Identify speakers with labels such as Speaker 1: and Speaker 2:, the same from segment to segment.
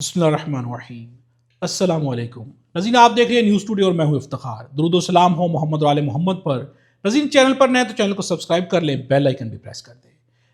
Speaker 1: बिस्मिल्लाहिर्रहमानिर्रहीम। अस्सलाम वालेकुम नज़ीन, आप देख रहे हैं न्यूज़ टुडे और मैं हूं इफ्तिखार। दुरूद व सलाम हो मोहम्मद और आले मोहम्मद पर। नज़ीन, चैनल पर नए तो चैनल को सब्सक्राइब कर लें, बेल आइकन भी प्रेस कर दें।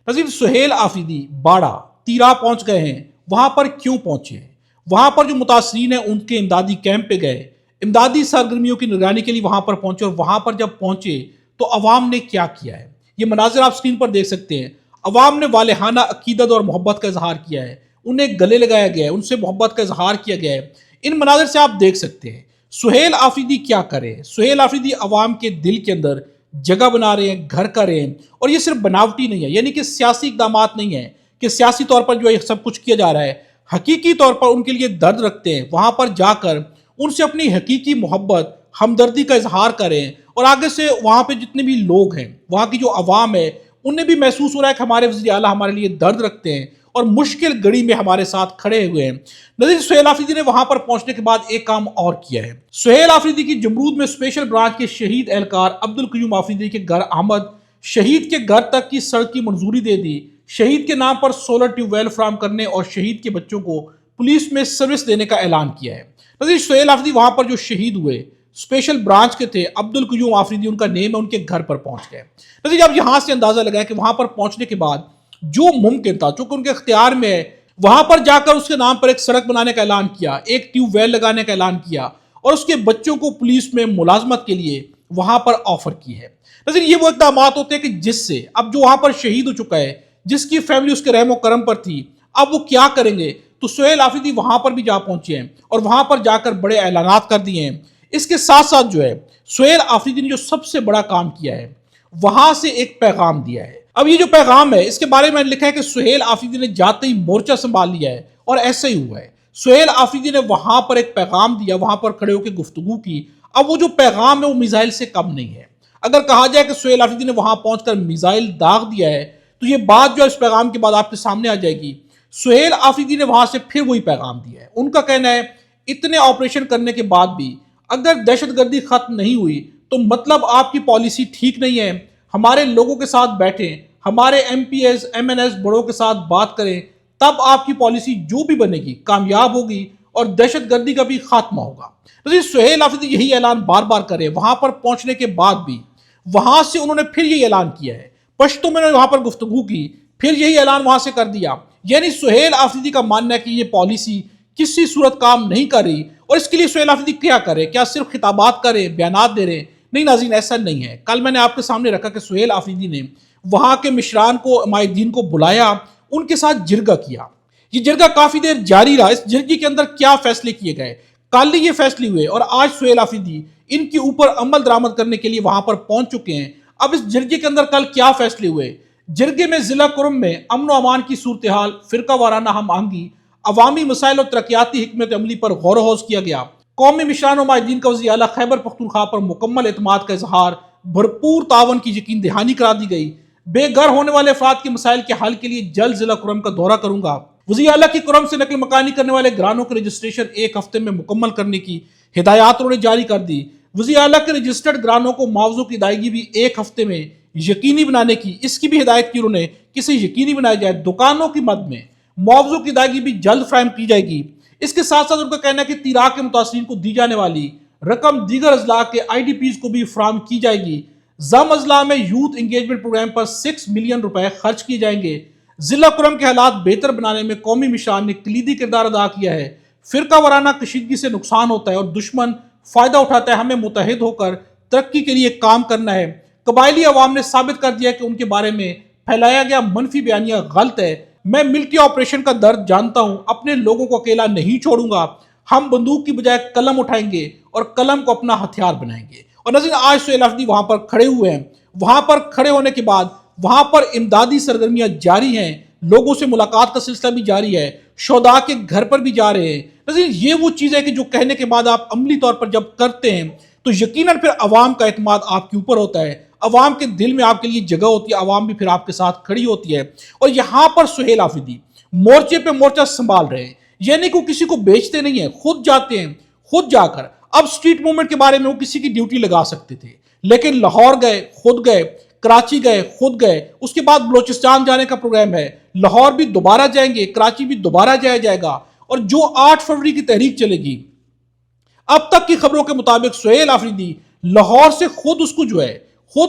Speaker 1: नज़ीन, सुहेल आफरीदी बाड़ा तीरा पहुंच गए हैं। वहां पर क्यों पहुंचे? वहां पर जो मुतासरीन हैं उनके इमदादी कैंप पे गए, इमदादी सरगर्मियों की निगरानी के लिए वहां पर पहुंचे। और वहां पर जब पहुंचे तो अवाम ने क्या किया है, ये मनाजिर आप स्क्रीन पर देख सकते हैं। अवाम ने वालेहाना अकीदत और मोहब्बत का इजहार किया है, उन्हें गले लगाया गया है, उनसे मोहब्बत का इजहार किया गया है। इन मनाजिर से आप देख सकते हैं सुहेल आफरीदी क्या करे। सुहेल आफरीदी अवाम के दिल के अंदर जगह बना रहे हैं, घर कर रहे हैं। और ये सिर्फ बनावटी नहीं है, यानी कि सियासी इकदाम नहीं है कि सियासी तौर पर जो है सब कुछ किया जा रहा है। हकीकी तौर पर उनके लिए दर्द रखते हैं, वहां पर जाकर उनसे अपनी हकीकी मोहब्बत हमदर्दी का इजहार करें। और आगे से वहां पे जितने भी लोग हैं, वहां की जो अवाम है, उन्हें भी महसूस हो रहा है कि हमारे वज़ीर आला हमारे लिए दर्द रखते हैं और मुश्किल घड़ी में हमारे साथ खड़े हुए हैं। नज़ीर, सुहेल आफरीदी ने वहां पर पहुंचने के बाद एक काम और किया है। सुहेल आफरीदी की जमरूद में स्पेशल ब्रांच के शहीद एहलकार अब्दुल कयूम आफरीदी के घर आमद, शहीद के घर तक की सड़क की मंजूरी दे दी, शहीद के नाम पर सोलर ट्यूबवेल फराम करने और शहीद के बच्चों को पुलिस में सर्विस देने का ऐलान किया है। नज़ीर, सुहेल आफरीदी वहां पर जो शहीद हुए स्पेशल ब्रांच के थे, अब्दुल कयूम आफरीदी उनका नेम है, उनके घर पर पहुंच गए। नज़ीर, अब यहां से अंदाजा लगाया कि वहां पर पहुंचने के बाद जो मुमकिन था, चूंकि उनके इख्तियार में है, वहां पर जाकर उसके नाम पर एक सड़क बनाने का ऐलान किया, एक ट्यूबवेल लगाने का ऐलान किया और उसके बच्चों को पुलिस में मुलाजमत के लिए वहां पर ऑफर की है। नज़ीर, ये वो इकदाम होते हैं कि जिससे अब जो वहां पर शहीद हो चुका है, जिसकी फैमिली उसके रहमो करम पर थी, अब वो क्या करेंगे। तो सुहेल आफरीदी वहां पर भी जा पहुंचे हैं और वहां पर जाकर बड़े ऐलानात कर दिए हैं। इसके साथ साथ जो है सुहेल आफरीदी ने जो सबसे बड़ा काम किया है, वहां से एक पैगाम दिया है। अब ये जो पैगाम है, इसके बारे में लिखा है कि सुहेल आफरीदी ने जाते ही मोर्चा संभाल लिया है और ऐसा ही हुआ है। सुहेल आफरीदी ने वहां पर एक पैगाम दिया, वहां पर खड़े होकर गुफ्तगू की। अब वो जो पैगाम है वो मिसाइल से कम नहीं है। अगर कहा जाए कि सुहेल आफरीदी ने वहां पहुंचकर मिसाइल दाग दिया है, तो ये बात जो है इस पैगाम के बाद आपके सामने आ जाएगी। सुहेल आफरीदी ने वहां से फिर वही पैगाम दिया है। उनका कहना है इतने ऑपरेशन करने के बाद भी अगर दहशतगर्दी खत्म नहीं हुई तो मतलब आपकी पॉलिसी ठीक नहीं है। हमारे लोगों के साथ बैठें, हमारे एमपीएस एमएनएस बड़ों के साथ बात करें, तब आपकी पॉलिसी जो भी बनेगी कामयाब होगी और दहशतगर्दी का भी खात्मा होगा। तो सुहेल आफरीदी यही ऐलान बार बार करे। वहां पर पहुंचने के बाद भी वहां से उन्होंने फिर यही ऐलान किया है, पश्तो में वहां पर गुफ्तगू की, फिर यही ऐलान वहां से कर दिया। यानी सुहेल आफरीदी का मानना है कि ये पॉलिसी किसी सूरत काम नहीं कर रही और इसके लिए सुहेल आफरीदी क्या करे? क्या सिर्फ खिताबात करे, बयानात दे रहे? नहीं नाज़रीन, ऐसा नहीं है। कल मैंने आपके सामने रखा कि सुहेल आफरीदी ने वहां के मिशरान को, माहिदीन को बुलाया, उनके साथ जिरगा किया। ये जिरगा काफी देर जारी रहा। इस जिरगे के अंदर क्या फैसले किए गए, कल ये फैसले हुए और आज सुहेल आफरीदी इनके ऊपर अमल दरामद करने के लिए वहां पर पहुंच चुके हैं। अब इस जिरगे के अंदर कल क्या फैसले हुए? जिरगे में जिला कुरम में अमन व अमान की सूरत हाल, फिरका वाराना हम आहंगी, अवामी मसाइल और तरक्याती हिकमत अमली पर गौर वहौस किया गया। कौमी मिशरान और माहिदीन का वज़ीर आला खैबर पख्तूनख्वा पर मुकम्मल एतमाद का इजहार, भरपूर तावन की यकीन दहानी करा दी गई। बेघर होने वाले अफराद के मसाइल के हल के लिए जल्द जिला कुरम का दौरा करूंगा। वज़ीर आला की कुरम से नकल मकानी करने वाले घरानों के रजिस्ट्रेशन एक हफ्ते में मुकम्मल करने की हिदायत उन्होंने जारी कर दी। वज़ीर आला के रजिस्टर्ड घरानों को मुआवजों की अदायगी भी एक हफ्ते में यकीनी बनाने की, इसकी भी हिदायत की उन्होंने कि इसे यकीनी बनाया जाए। दुकानों की मद में मुआवजों की अदायगी भी जल्द फ्राहम की जाएगी। इसके साथ साथ उनका कहना है कि तीरा के मुतासरीन को दी जाने वाली रकम दीगर अजला के IDPs को भी फ्राहम की जाएगी। जम अजला में यूथ इंगेजमेंट प्रोग्राम पर 6 मिलियन रुपए खर्च किए जाएंगे। जिला कुरम के हालात बेहतर बनाने में कौमी मिशान ने कलीदी किरदार अदा किया है। फिरका वाराना कशीदगी से नुकसान होता है और दुश्मन फायदा उठाता है। हमें मुतहद होकर तरक्की के लिए काम करना है। कबायली अवाम ने साबित कर दिया कि उनके बारे में फैलाया गया मनफी बयानिया गलत है। मैं मिलिट्री ऑपरेशन का दर्द जानता हूं, अपने लोगों को अकेला नहीं छोड़ूंगा। हम बंदूक की बजाय कलम उठाएंगे और कलम को अपना हथियार बनाएंगे। और नज़ीर, आज सुहेल आफरीदी वहां पर खड़े हुए हैं। वहां पर खड़े होने के बाद वहां पर इमदादी सरगर्मियां जारी हैं, लोगों से मुलाकात का सिलसिला भी जारी है, शोदा के घर पर भी जा रहे हैं। नज़ीर, ये वो चीज है कि जो कहने के बाद आप अमली तौर पर जब करते हैं तो यकीनन फिर अवाम का एतमाद आपके ऊपर होता है, अवाम के दिल में आपके लिए जगह होती है, अवाम भी फिर आपके साथ खड़ी होती है। और यहां पर सुहेल आफरीदी मोर्चे पे मोर्चा संभाल रहे हैं, यानी कि किसी को बेचते नहीं है, खुद जाते हैं, खुद जाकर। अब स्ट्रीट मूवमेंट के बारे में वो किसी की ड्यूटी लगा सकते थे, लेकिन लाहौर गए, खुद गए, कराची गए, खुद गए। उसके बाद बलोचिस्तान जाने का प्रोग्राम है, लाहौर भी दोबारा जाएंगे, कराची भी दोबारा जाया जाएगा। اور جو 8 فروری کی تحریک چلے گی، اب تک کی خبروں کے مطابق سہیل آفریدی لاہور سے خود اس کو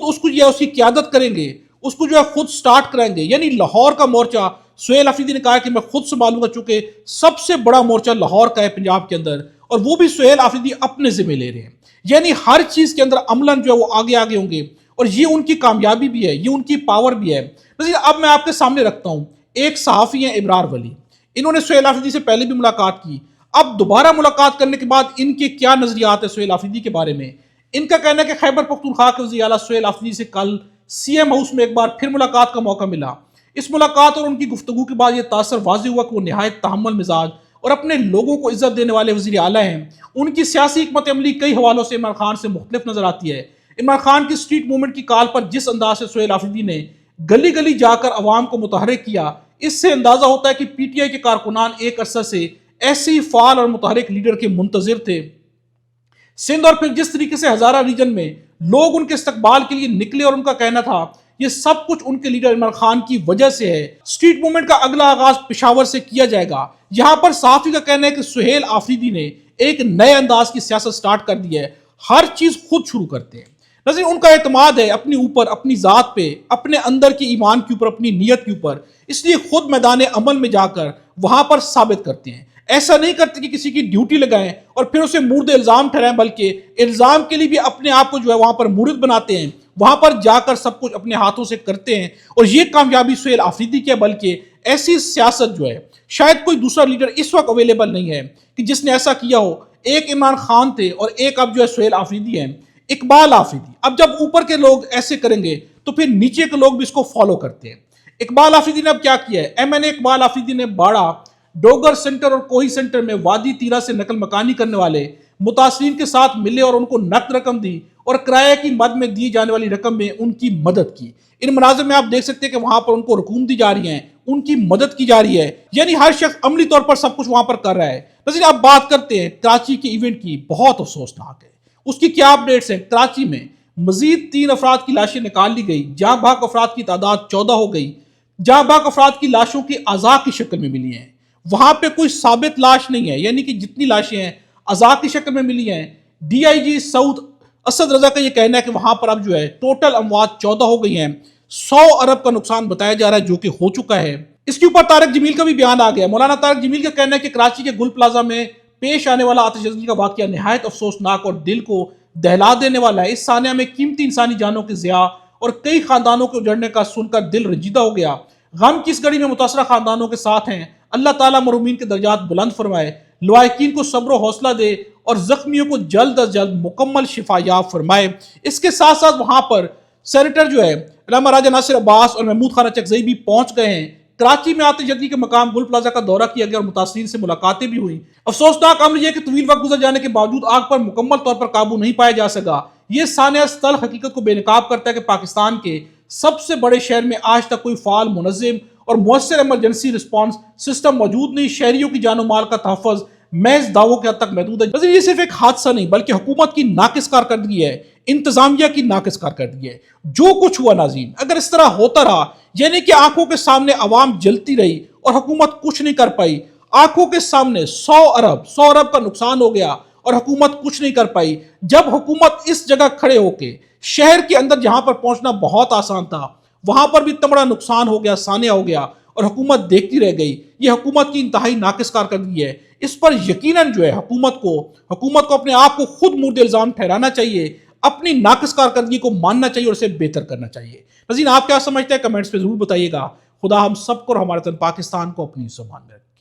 Speaker 1: اس کی قیادت کریں گے، اس کو خود سٹارٹ کریں گے. یعنی لاہور کا مورچہ سہیل آفریدی نے کہا کہ میں خود سنبھالوں گا، چونکہ سب سے بڑا مورچہ لاہور کا ہے پنجاب کے اندر، اور وہ بھی سہیل آفریدی اپنے ذمہ لے رہے ہیں. یعنی ہر چیز کے اندر عملاً وہ آگے ہوں گے، اور یہ ان کی کامیابی بھی ہے، یہ ان کی پاور بھی ہے. اب میں آپ کے سامنے رکھتا ہوں، ایک صحافی ہیں ابرار ولی، انہوں نے سہیل آفریدی سے پہلے بھی ملاقات کی. اب دوبارہ ملاقات کرنے کے بعد ان کے کیا نظریات ہیں سہیل آفریدی کے بارے میں؟ ان کا کہنا ہے کہ خیبر پختونخوا کے وزیر اعلیٰ سہیل آفریدی سے کل سی ایم ہاؤس میں ایک بار پھر ملاقات کا موقع ملا. اس ملاقات اور ان کی گفتگو کے بعد یہ تاثر واضح ہوا کہ وہ نہایت تحمل مزاج اور اپنے لوگوں کو عزت دینے والے وزیر اعلیٰ ہیں. ان کی سیاسی حکمت عملی کئی حوالوں سے عمران خان سے مختلف نظر آتی ہے. عمران خان کی اسٹریٹ موومنٹ کی کال پر جس انداز سے سہیل آفریدی نے گلی گلی جا کر عوام کو متحرک کیا، اس سے اندازہ ہوتا ہے کہ پی ٹی آئی کے کارکنان ایک عرصہ سے ایسی فعال اور متحرک لیڈر کے منتظر تھے. سندھ اور پھر جس طریقے سے ہزارہ ریجن میں لوگ ان کے استقبال کے لیے نکلے، اور ان کا کہنا تھا یہ سب کچھ ان کے لیڈر عمران خان کی وجہ سے ہے. اسٹریٹ موومنٹ کا اگلا آغاز پشاور سے کیا جائے گا. یہاں پر صحافی کا کہنا ہے کہ سہیل آفریدی نے ایک نئے انداز کی سیاست سٹارٹ کر دی ہے، ہر چیز خود شروع کرتے ہیں. نظر ان کا اعتماد ہے اپنی اوپر، اپنی ذات پہ، اپنے اندر کی ایمان کے اوپر، اپنی نیت کے اوپر، اس لیے خود میدان عمل میں جا کر وہاں پر ثابت کرتے ہیں. ایسا نہیں کرتے کہ کسی کی ڈیوٹی لگائیں اور پھر اسے مورد الزام ٹھہرائیں، بلکہ الزام کے لیے بھی اپنے آپ کو وہاں پر مورد بناتے ہیں، وہاں پر جا کر سب کچھ اپنے ہاتھوں سے کرتے ہیں. اور یہ کامیابی سہیل آفریدی کی ہے، بلکہ ایسی سیاست شاید کوئی دوسرا لیڈر اس وقت اویلیبل نہیں ہے کہ جس نے ایسا کیا ہو. ایک عمران خان تھے اور ایک اب سہیل آفریدی ہیں، اقبال آفریدی. اب جب اوپر کے لوگ ایسے کریں گے تو پھر نیچے کے لوگ بھی اس کو فالو کرتے ہیں. اقبال آفریدی نے اب کیا کیا ہے؟ ایم این اے اقبال آفریدی نے باڑہ، ڈوگر سینٹر اور کوہی سینٹر میں وادی تیرا سے نقل مکانی کرنے والے متاثرین کے ساتھ ملے اور ان کو نقد رقم دی اور کرایہ کی مد میں دی جانے والی رقم میں ان کی مدد کی. ان مناظر میں آپ دیکھ سکتے ہیں کہ وہاں پر ان کو رقوم دی جا رہی ہیں، ان کی مدد کی جا رہی ہے. یعنی ہر شخص عملی طور پر سب کچھ وہاں پر کر رہا ہے. نظر آپ بات کرتے ہیں کراچی کے ایونٹ کی، بہت افسوسناک ہے. اس کی کیا اپڈیٹس ہیں؟ کراچی میں مزید 3 افراد کی لاشیں نکال لی گئی. جاں بحق افراد کی تعداد 14 ہو گئی. جاں بحق افراد کی لاشوں کی اعضاء کی شکل میں ملی ہیں. وہاں پہ کوئی ثابت لاش نہیں ہے، یعنی کہ جتنی لاشیں ہیں اعضاء کی شکل میں ملی ہیں. ڈی آئی جی سعود اسد رضا کا یہ کہنا ہے کہ وہاں پر اب ٹوٹل اموات 14 ہو گئی ہیں. 100 ارب کا نقصان بتایا جا رہا ہے جو کہ ہو چکا ہے. اس کے اوپر طارق جمیل کا بھی بیان آ گیا. مولانا طارق جمیل کا کہنا ہے کہ کراچی کے گل پلازا میں پیش آنے والا آتش زنی کا واقعہ نہایت افسوسناک اور دل کو دہلا دینے والا ہے. اس سانحہ میں قیمتی انسانی جانوں کے ضیاع اور کئی خاندانوں کے اجڑنے کا سن کر دل رنجیدہ ہو گیا. غم کی اس گھڑی میں متاثرہ خاندانوں کے ساتھ ہیں. اللہ تعالیٰ مرحومین کے درجات بلند فرمائے، لواحقین کو صبر و حوصلہ دے اور زخمیوں کو جلد از جلد مکمل شفا یاب فرمائے. اس کے ساتھ ساتھ وہاں پر سینیٹر علامہ راجہ ناصر عباس اور محمود خانہ چکزئی بھی پہنچ گئے ہیں. کراچی میں آتش زدگی کے مقام گل پلازا کا دورہ کیا گیا اور متاثرین سے ملاقاتیں بھی ہوئیں. افسوسناک امر یہ کہ طویل وقت گزر جانے کے باوجود آگ پر مکمل طور پر قابو نہیں پایا جا سکا. یہ سانحہ تلخ حقیقت کو بے نقاب کرتا ہے کہ پاکستان کے سب سے بڑے شہر میں آج تک کوئی فعال، منظم اور مؤثر ایمرجنسی رسپانس سسٹم موجود نہیں. شہریوں کی جان و مال کا تحفظ محض دعووں کے حد تک محدود ہے. یہ صرف ایک حادثہ نہیں بلکہ حکومت کی ناقص کارکردگی ہے، انتظامیہ کی ناقص کارکردگی ہے. جو کچھ ہوا ناظرین، اگر اس طرح ہوتا رہا، یعنی کہ آنکھوں کے سامنے عوام جلتی رہی اور حکومت کچھ نہیں کر پائی، آنکھوں کے سامنے 100 ارب کا نقصان ہو گیا اور حکومت کچھ نہیں کر پائی. جب حکومت اس جگہ کھڑے ہو کے شہر کے اندر جہاں پر پہنچنا بہت آسان تھا، وہاں پر بھی اتنا بڑا نقصان ہو گیا، سانحہ ہو گیا اور حکومت دیکھتی رہ گئی. یہ حکومت کی انتہائی ناقص کارکردگی ہے. اس پر یقیناً حکومت کو اپنے آپ کو خود مورد الزام ٹھہرانا چاہیے، اپنی ناقص کارکردگی کو ماننا چاہیے اور اسے بہتر کرنا چاہیے. ناظرین آپ کیا سمجھتے ہیں؟ کمنٹس پہ ضرور بتائیے گا. خدا ہم سب کو اور ہمارے وطن پاکستان کو اپنی زبان میں رکھے.